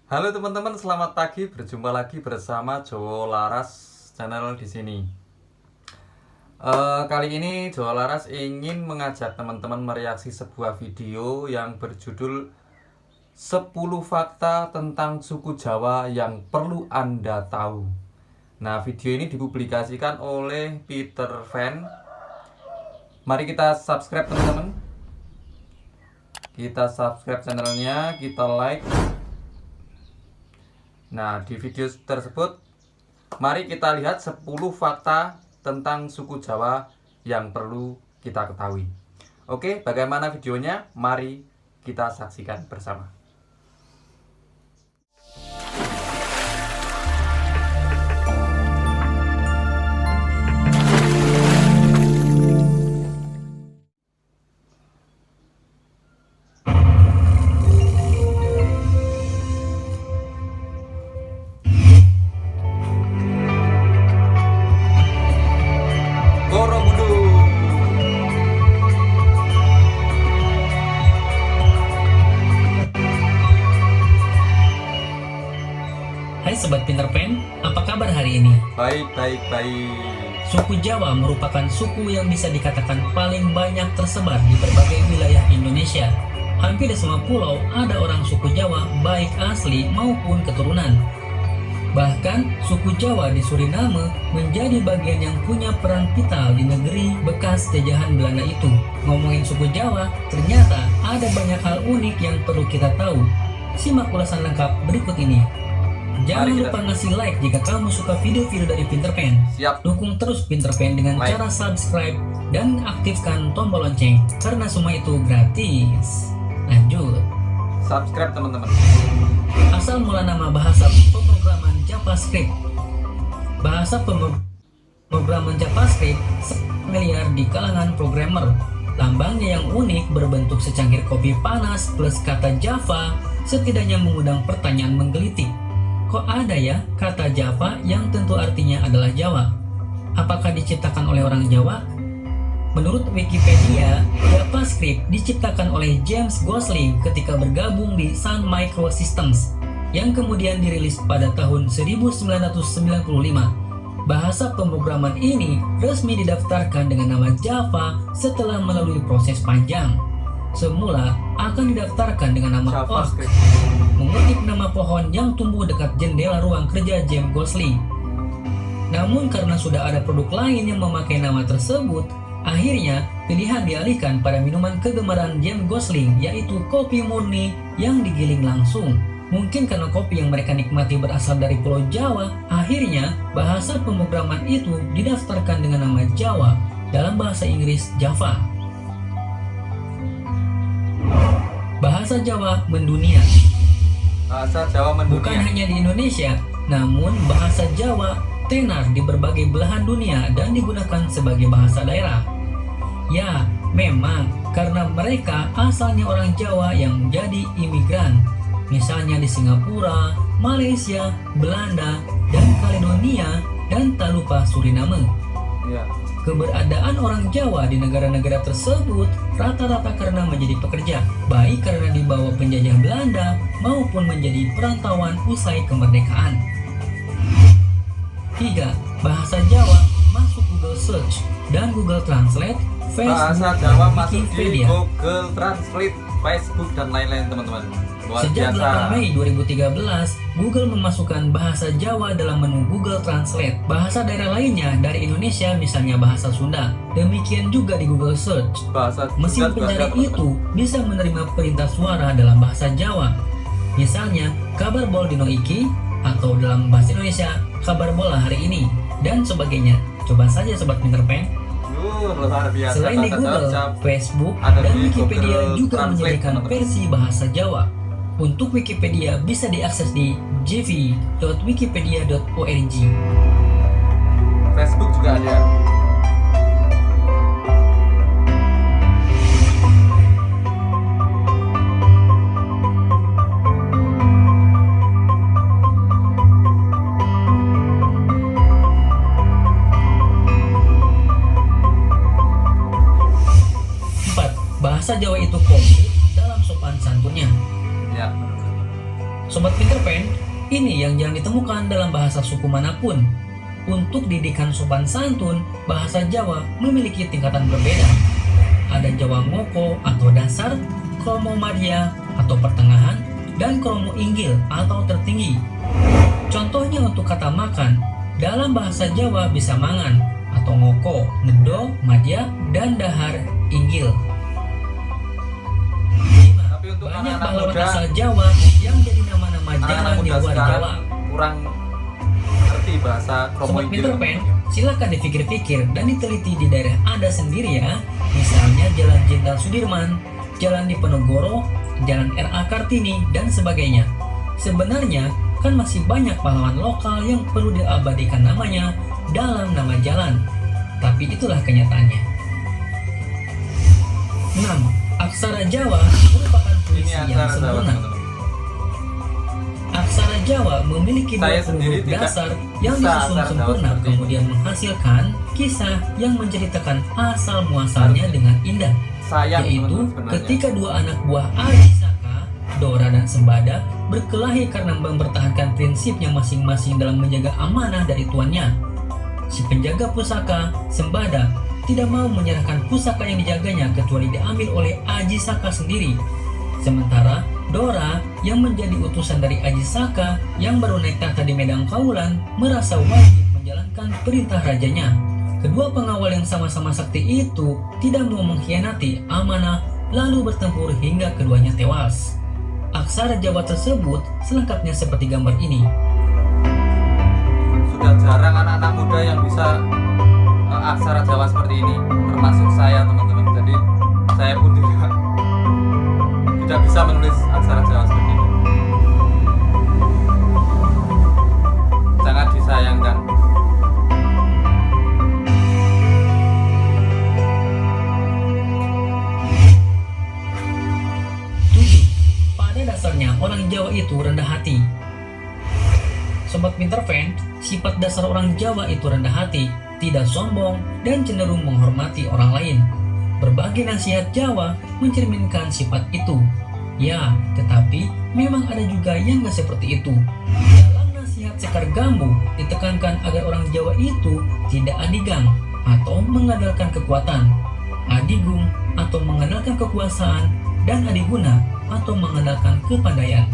Halo teman-teman, selamat pagi. Berjumpa lagi bersama Jowo Laras channel di sini. Kali ini Jowo Laras ingin mengajak teman-teman mereaksi sebuah video yang berjudul 10 fakta tentang suku Jawa yang perlu Anda tahu. Nah, video ini dipublikasikan oleh Peter Van. Mari kita subscribe teman-teman. Kita subscribe channelnya, kita like. Nah, di video tersebut mari kita lihat 10 fakta tentang suku Jawa yang perlu kita ketahui. Oke, bagaimana videonya? Mari kita saksikan bersama. Hai Sobat Pinter Pen, apa kabar hari ini? Baik. Suku Jawa merupakan suku yang bisa dikatakan paling banyak tersebar di berbagai wilayah Indonesia. Hampir di semua pulau ada orang suku Jawa, baik asli maupun keturunan. Bahkan, suku Jawa di Suriname menjadi bagian yang punya peran vital di negeri bekas jajahan Belanda itu. Ngomongin suku Jawa, ternyata ada banyak hal unik yang perlu kita tahu. Simak ulasan lengkap berikut ini. Jangan lupa ngasih like jika kamu suka video-video dari Pinter Pen. Siap. Dukung terus Pinter Pen dengan cara subscribe dan aktifkan tombol lonceng karena semua itu gratis. Lanjut. Subscribe teman-teman. Asal mula nama bahasa pemrograman JavaScript. Bahasa pemrograman JavaScript familiar di kalangan programmer. Lambangnya yang unik berbentuk secangkir kopi panas plus kata Java setidaknya mengundang pertanyaan menggelitik. Kok ada ya kata Java yang tentu artinya adalah Jawa? Apakah diciptakan oleh orang Jawa? Menurut Wikipedia, JavaScript diciptakan oleh James Gosling ketika bergabung di Sun Microsystems yang kemudian dirilis pada tahun 1995. Bahasa pemrograman ini resmi didaftarkan dengan nama Java setelah melalui proses panjang. Semula akan didaftarkan dengan nama Orc, mengutip nama pohon yang tumbuh dekat jendela ruang kerja James Gosling. Namun karena sudah ada produk lain yang memakai nama tersebut, akhirnya pilihan dialihkan pada minuman kegemaran James Gosling, yaitu kopi murni yang digiling langsung. Mungkin karena kopi yang mereka nikmati berasal dari Pulau Jawa, akhirnya bahasa pemrograman itu didaftarkan dengan nama Jawa, dalam bahasa Inggris Java. Bahasa Jawa mendunia. Bahasa Jawa mendunia. Bukan hanya di Indonesia, namun bahasa Jawa tenar di berbagai belahan dunia dan digunakan sebagai bahasa daerah. Ya, memang karena mereka asalnya orang Jawa yang menjadi imigran, misalnya di Singapura, Malaysia, Belanda, dan Kaledonia, dan tak lupa Suriname. Ya. Keberadaan orang Jawa di negara-negara tersebut rata-rata karena menjadi pekerja, baik karena dibawa penjajah Belanda maupun menjadi perantauan usai kemerdekaan. 3. Bahasa Jawa masuk Google Search dan Google Translate, Facebook, Bahasa Jawa masuk di Wikipedia. Google Translate, Facebook, dan lain-lain teman-teman. Luar Sejak biasa. 8 Mei 2013, Google memasukkan bahasa Jawa dalam menu Google Translate. Bahasa daerah lainnya dari Indonesia misalnya bahasa Sunda. Demikian juga di Google Search. Bahasa Mesin Sunda juga pencari ada, teman-teman. itu bisa menerima perintah suara dalam bahasa Jawa. Misalnya, kabar bol dino iki, atau dalam bahasa Indonesia, kabar bola hari ini, dan sebagainya. Coba saja Sobat Pinter Pen. Luar biasa. Selain di Bahasa Google, Jawa Facebook, ada dan di Wikipedia Google juga Translate, menyediakan teman-teman. versi bahasa Jawa. Untuk Wikipedia bisa diakses di jv.wikipedia.org. Facebook juga ada. Bahasa Jawa itu komplit dalam sopan santunnya. Ya. Sobat Peter Pan, ini yang jarang ditemukan dalam bahasa suku manapun. Untuk didikan sopan santun, bahasa Jawa memiliki tingkatan berbeda. Ada Jawa Ngoko atau dasar, Kromo Madya atau pertengahan, dan Kromo Inggil atau tertinggi. Contohnya untuk kata makan, dalam bahasa Jawa bisa mangan atau ngoko, nedo, madya, dan dahar, inggil. Tapi untuk Banyak anak-anak pahlawan muda, asal Jawa yang jadi nama-nama anak-anak jalan di muda luar Jawa. sekarang kurang ngerti bahasa Kromo Sobat Inggil. Peter Pan, silakan dipikir-pikir dan diteliti di daerah Anda sendiri ya. Misalnya Jalan Jenderal Sudirman, Jalan Diponegoro, Jalan R.A. Kartini, dan sebagainya. Sebenarnya kan masih banyak pahlawan lokal yang perlu diabadikan namanya dalam nama jalan. Tapi itulah kenyataannya. 6. Aksara Jawa merupakan Ini puisi yang aksara Jawa, sempurna. teman-teman. Aksara Jawa memiliki Saya 20 sendiri huruf tidak dasar yang bisa disusun aksara Jawa sempurna, seperti ini. kemudian menghasilkan kisah yang menceritakan asal muasalnya dengan indah. Sayang Yaitu teman-teman sebenarnya. ketika dua anak buah Aji Saka, Dora dan Sembada berkelahi karena mempertahankan prinsipnya masing-masing dalam menjaga amanah dari tuannya. Si penjaga pusaka, Sembada, tidak mau menyerahkan pusaka yang dijaganya kecuali diambil oleh Aji Saka sendiri. Sementara Dora yang menjadi utusan dari Aji Saka yang baru naik tahta di Medan Kaulan merasa wajib menjalankan perintah rajanya. Kedua pengawal yang sama-sama sakti itu tidak mau mengkhianati amanah lalu bertempur hingga keduanya tewas. Aksara Jawa tersebut selengkapnya seperti gambar ini. Sudah jarang anak-anak muda yang bisa aksara Jawa seperti ini, termasuk saya teman-teman. Jadi saya pun tidak bisa menulis aksara Jawa seperti ini. Sangat disayangkan. Pada dasarnya orang Jawa itu rendah hati. Sobat Peter Pan, sifat dasar orang Jawa itu rendah hati, tidak sombong, dan cenderung menghormati orang lain. Berbagai nasihat Jawa mencerminkan sifat itu. Ya, tetapi memang ada juga yang gak seperti itu. Dalam nasihat Sekar Gambu ditekankan agar orang Jawa itu tidak adigang atau mengandalkan kekuatan, adigung atau mengandalkan kekuasaan, dan adiguna atau mengandalkan kepandaian.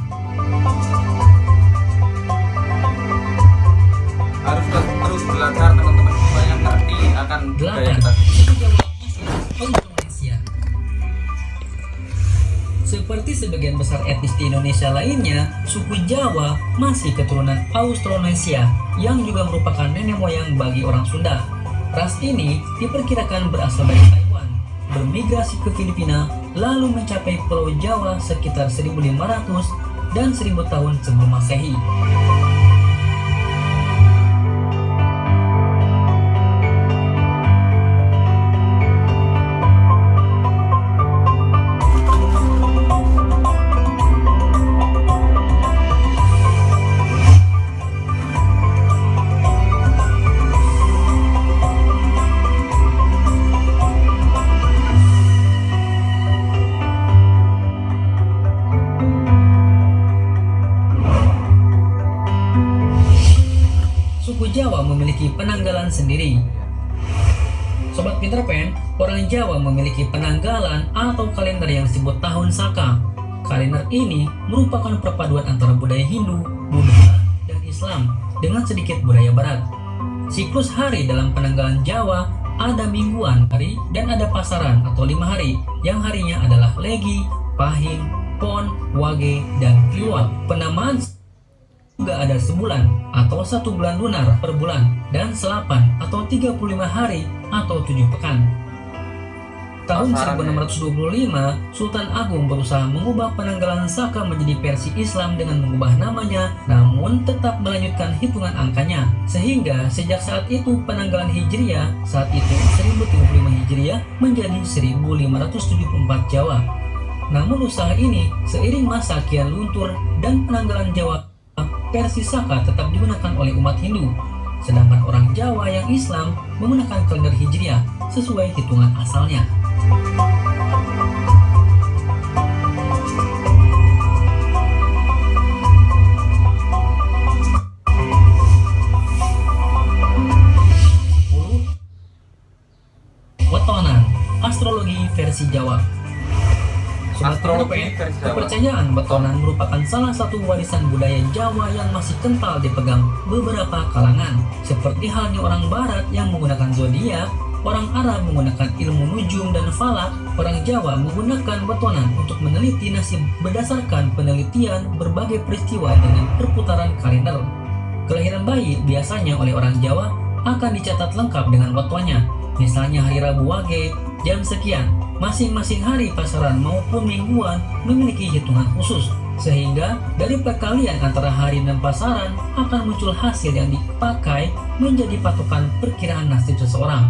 Harus terus belajar teman-teman supaya ngerti akan budaya 8. kita. Suku Jawa Indonesia. Seperti sebagian besar etnis di Indonesia lainnya, suku Jawa masih keturunan Austronesia yang juga merupakan nenek moyang bagi orang Sunda. Ras ini diperkirakan berasal dari Taiwan, bermigrasi ke Filipina, lalu mencapai Pulau Jawa sekitar 1500 dan 1000 tahun sebelum Masehi. Suku Jawa memiliki penanggalan sendiri. Sobat Peter Pan, orang Jawa memiliki penanggalan atau kalender yang disebut tahun Saka. Kalender ini merupakan perpaduan antara budaya Hindu, Buddha, dan Islam dengan sedikit budaya Barat. Siklus hari dalam penanggalan Jawa ada mingguan hari dan ada pasaran atau 5 hari, yang harinya adalah Legi, Pahing, Pon, Wage, dan Kliwon. Penamaan juga ada sebulan atau 1 bulan lunar per bulan dan selapan atau 35 hari atau 7 pekan. Tahun 1625, Sultan Agung berusaha mengubah penanggalan Saka menjadi versi Islam dengan mengubah namanya, namun tetap melanjutkan hitungan angkanya. Sehingga sejak saat itu penanggalan Hijriah saat itu 1035 Hijriah menjadi 1574 Jawa. Namun usaha ini seiring masa kian luntur dan penanggalan Jawa versi Saka tetap digunakan oleh umat Hindu, sedangkan orang Jawa yang Islam menggunakan kalender Hijriah sesuai hitungan asalnya. Pinterpen, kepercayaan betonan merupakan salah satu warisan budaya Jawa yang masih kental dipegang beberapa kalangan. Seperti halnya orang Barat yang menggunakan zodiak, orang Arab menggunakan ilmu nujum dan falak, orang Jawa menggunakan betonan untuk meneliti nasib berdasarkan penelitian berbagai peristiwa dengan perputaran kalender. Kelahiran bayi biasanya oleh orang Jawa akan dicatat lengkap dengan wetonnya. Misalnya hari Rabu Wage, jam sekian. Masing-masing hari pasaran maupun mingguan memiliki hitungan khusus, sehingga dari perkalian antara hari dan pasaran akan muncul hasil yang dipakai menjadi patokan perkiraan nasib seseorang.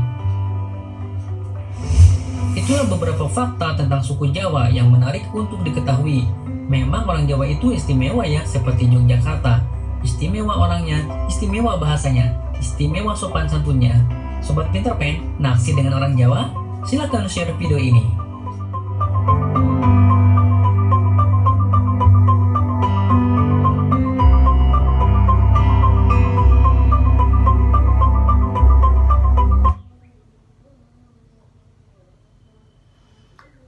Itulah beberapa fakta tentang suku Jawa yang menarik untuk diketahui. Memang orang Jawa itu istimewa ya, seperti Yogyakarta. Istimewa orangnya, istimewa bahasanya, istimewa sopan santunnya. Sobat Pinterpen, naksir dengan orang Jawa? Silakan share video ini.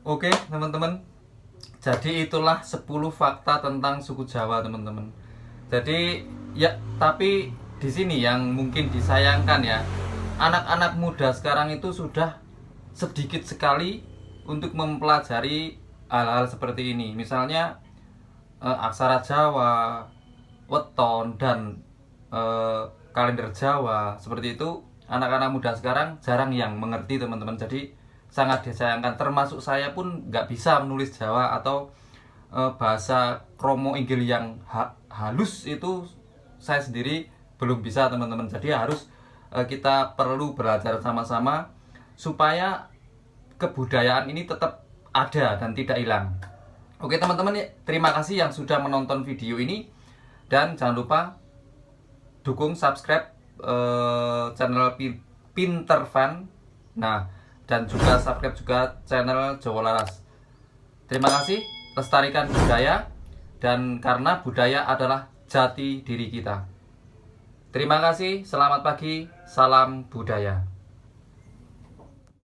Oke teman-teman, jadi itulah 10 fakta tentang suku Jawa teman-teman. Jadi ya, tapi di sini yang mungkin disayangkan ya, anak-anak muda sekarang itu sudah sedikit sekali untuk mempelajari hal-hal seperti ini. Misalnya aksara Jawa, weton, dan kalender Jawa. Seperti itu, anak-anak muda sekarang jarang yang mengerti teman-teman. Jadi sangat disayangkan, termasuk saya pun nggak bisa menulis Jawa atau bahasa kromo inggil yang halus itu saya sendiri belum bisa teman-teman. Jadi harus kita perlu belajar sama-sama supaya kebudayaan ini tetap ada dan tidak hilang. Oke teman-teman, terima kasih yang sudah menonton video ini, dan jangan lupa dukung subscribe channel Pinterfan. Nah, dan juga subscribe juga channel Jawa Laras. Terima kasih, lestarikan budaya, dan karena budaya adalah jati diri kita. Terima kasih, selamat pagi, salam budaya.